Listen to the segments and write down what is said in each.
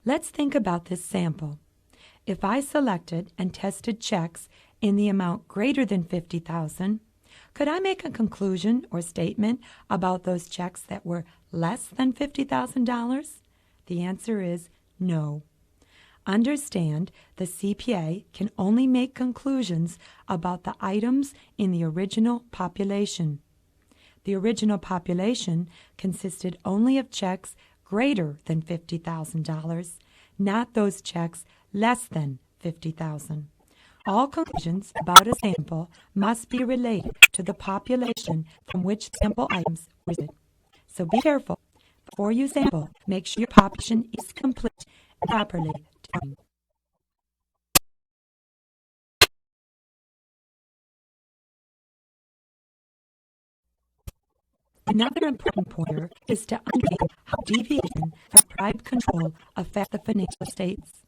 Let's think about this sample. If I selected and tested checks in the amount greater than $50,000, could I make a conclusion or statement about those checks that were less than $50,000? The answer is no. Understand, the CPA can only make conclusions about the items in the original population. The original population consisted only of checks greater than $50,000, not those checks less than $50,000. All conclusions about a sample must be related to the population from which sample items were listed. So be careful. Before you sample, make sure your population is complete and properly defined. Another important pointer is to understand how deviation from private control affects the financial statements.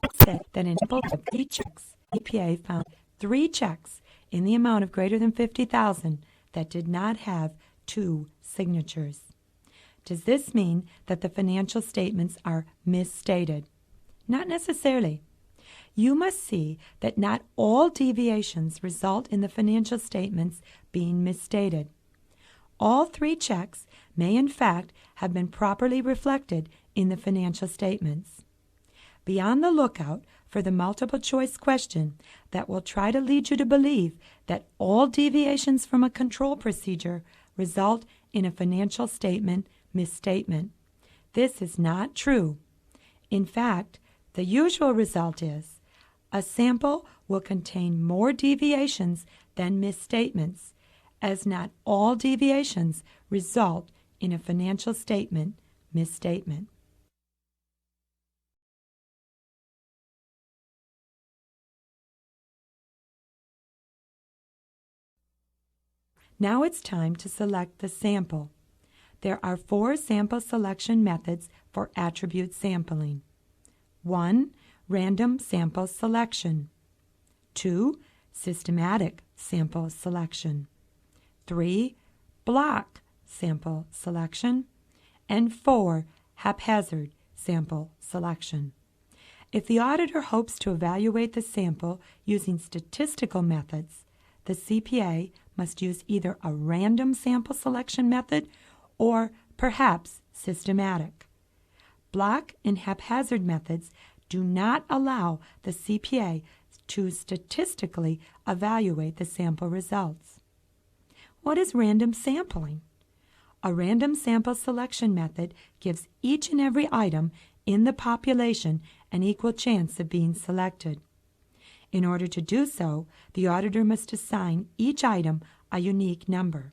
Let's say that in sample of 3 checks, CPA found 3 checks in the amount of greater than $50,000 that did not have 2 signatures. Does this mean that the financial statements are misstated? Not necessarily. You must see that not all deviations result in the financial statements being misstated. All 3 checks may in fact have been properly reflected in the financial statements. Be on the lookout for the multiple choice question that will try to lead you to believe that all deviations from a control procedure result in a financial statement misstatement. This is not true. In fact, the usual result is a sample will contain more deviations than misstatements, as not all deviations result in a financial statement misstatement. Now it's time to select the sample. There are 4 sample selection methods for attribute sampling. 1. Random sample selection. 2. Systematic sample selection. 3. Block sample selection. And 4. Haphazard sample selection. If the auditor hopes to evaluate the sample using statistical methods, the CPA must use either a random sample selection method or perhaps systematic. Block and haphazard methods do not allow the CPA to statistically evaluate the sample results. What is random sampling? A random sample selection method gives each and every item in the population an equal chance of being selected. In order to do so, the auditor must assign each item a unique number.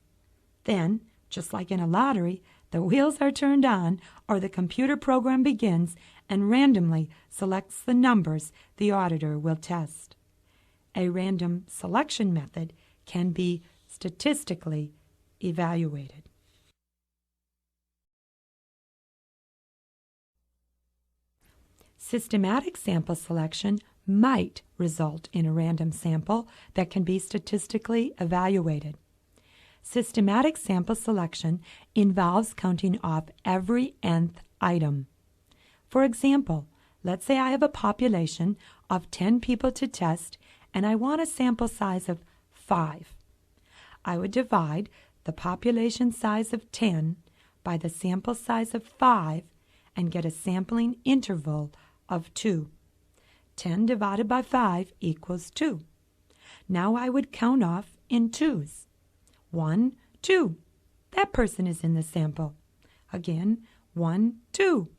Then, just like in a lottery, the wheels are turned on or the computer program begins and randomly selects the numbers the auditor will test. A random selection method can be statistically evaluated. Systematic sample selection might result in a random sample that can be statistically evaluated. Systematic sample selection involves counting off every nth item. For example, let's say I have a population of 10 people to test and I want a sample size of 5. I would divide the population size of 10 by the sample size of 5 and get a sampling interval of 2. 10 divided by 5 equals 2. Now I would count off in twos. 1, 2. That person is in the sample. Again, 1, 2.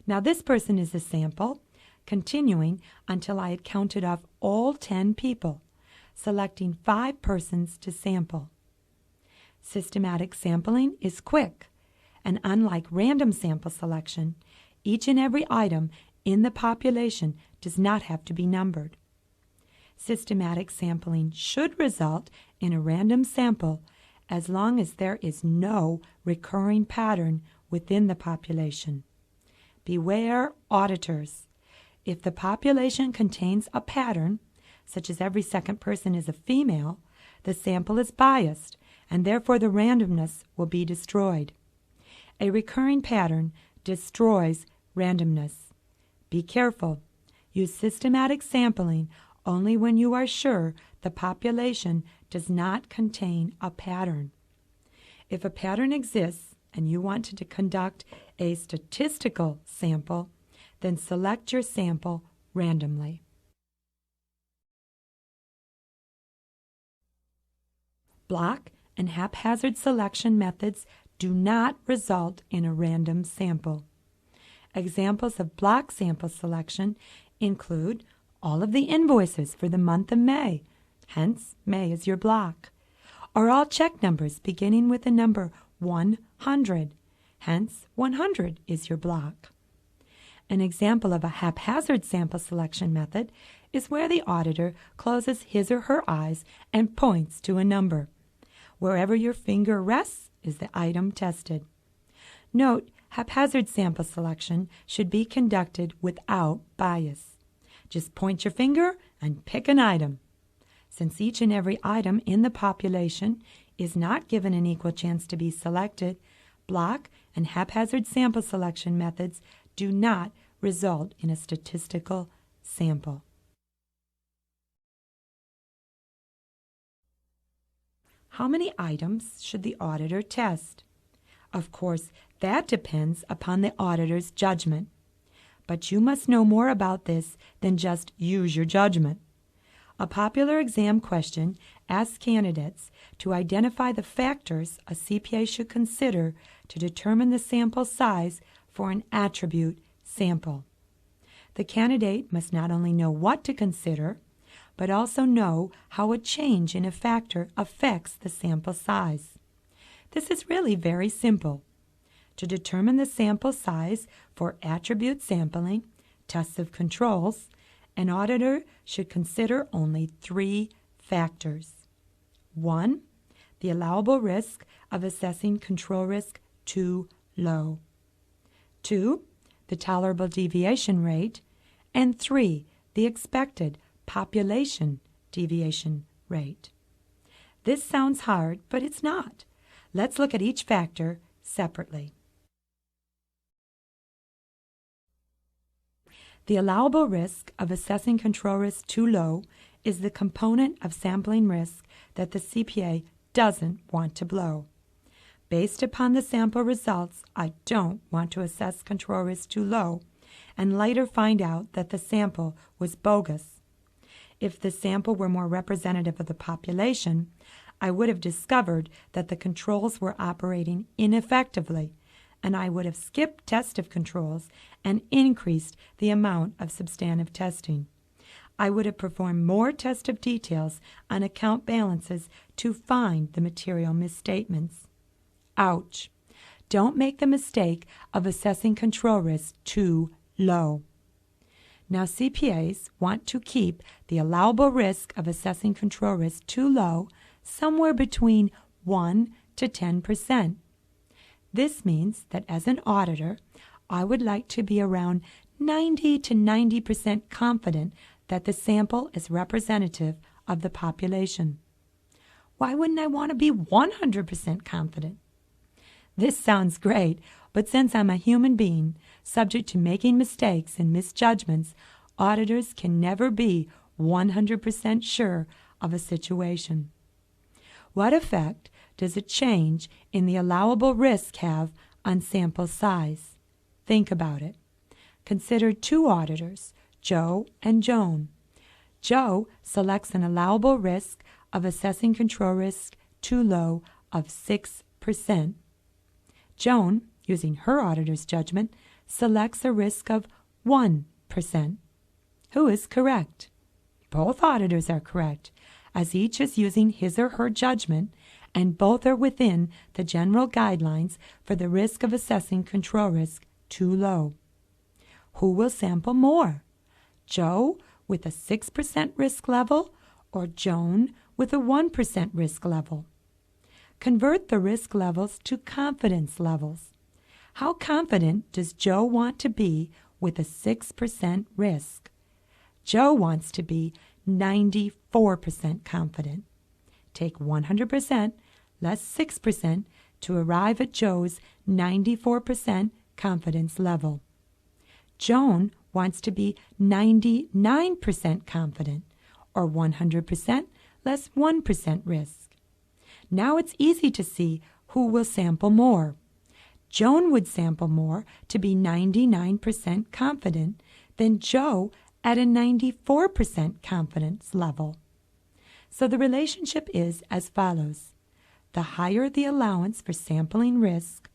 Now this person is a sample, continuing until I had counted off all 10 people, selecting 5 persons to sample. Systematic sampling is quick, and unlike random sample selection, each and every item in the population does not have to be numbered. Systematic sampling should result in a random sample as long as there is no recurring pattern within the population. Beware auditors. If the population contains a pattern, such as every second person is a female, the sample is biased and therefore the randomness will be destroyed. A recurring pattern destroys randomness. Be careful. Use systematic sampling only when you are sure the population does not contain a pattern. If a pattern exists and you want to conduct a statistical sample, then select your sample randomly. Block and haphazard selection methods do not result in a random sample. Examples of block sample selection include all of the invoices for the month of May, hence May is your block, or all check numbers beginning with the number 100, hence 100 is your block. An example of a haphazard sample selection method is where the auditor closes his or her eyes and points to a number. Wherever your finger rests is the item tested. Note, haphazard sample selection should be conducted without bias. Just point your finger and pick an item. Since each and every item in the population is not given an equal chance to be selected, block and haphazard sample selection methods do not result in a statistical sample. How many items should the auditor test? Of course, that depends upon the auditor's judgment. But you must know more about this than just use your judgment. A popular exam question asks candidates to identify the factors a CPA should consider to determine the sample size for an attribute sample. The candidate must not only know what to consider, but also know how a change in a factor affects the sample size. This is really very simple. To determine the sample size for attribute sampling, tests of controls, an auditor should consider only 3 factors. 1. The allowable risk of assessing control risk too low. 2. The tolerable deviation rate. And 3. The expected population deviation rate. This sounds hard, but it's not. Let's look at each factor separately. The allowable risk of assessing control risk too low is the component of sampling risk that the CPA doesn't want to blow. Based upon the sample results, I don't want to assess control risk too low and later find out that the sample was bogus. If the sample were more representative of the population, I would have discovered that the controls were operating ineffectively, and I would have skipped test of controls and increased the amount of substantive testing. I would have performed more test of details on account balances to find the material misstatements. Ouch! Don't make the mistake of assessing control risk too low. Now, CPAs want to keep the allowable risk of assessing control risk too low somewhere between 1 to 10%. This means that as an auditor, I would like to be around 90 to 90% confident that the sample is representative of the population. Why wouldn't I want to be 100% confident? This sounds great, but since I'm a human being, subject to making mistakes and misjudgments, auditors can never be 100% sure of a situation. What effect does a change in the allowable risk have on sample size? Think about it. Consider 2 auditors, Joe and Joan. Joe selects an allowable risk of assessing control risk too low of 6%. Joan, using her auditor's judgment, selects a risk of 1%. Who is correct? Both auditors are correct, as each is using his or her judgment, and both are within the general guidelines for the risk of assessing control risk too low. Who will sample more? Joe with a 6% risk level or Joan with a 1% risk level? Convert the risk levels to confidence levels. How confident does Joe want to be with a 6% risk? Joe wants to be 94% confident. Take 100% less 6% to arrive at Joe's 94% confidence level. Joan wants to be 99% confident, or 100% less 1% risk. Now it's easy to see who will sample more. Joan would sample more to be 99% confident than Joe at a 94% confidence level. So the relationship is as follows. The higher the allowance for sampling risk,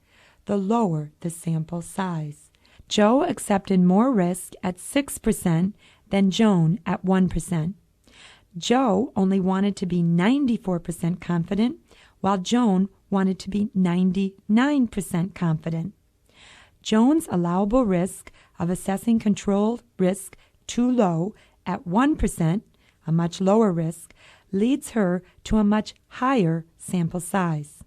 the lower the sample size. Joe accepted more risk at 6% than Joan at 1%. Joe only wanted to be 94% confident, while Joan wanted to be 99% confident. Joan's allowable risk of assessing controlled risk too low at 1%, a much lower risk, leads her to a much higher sample size.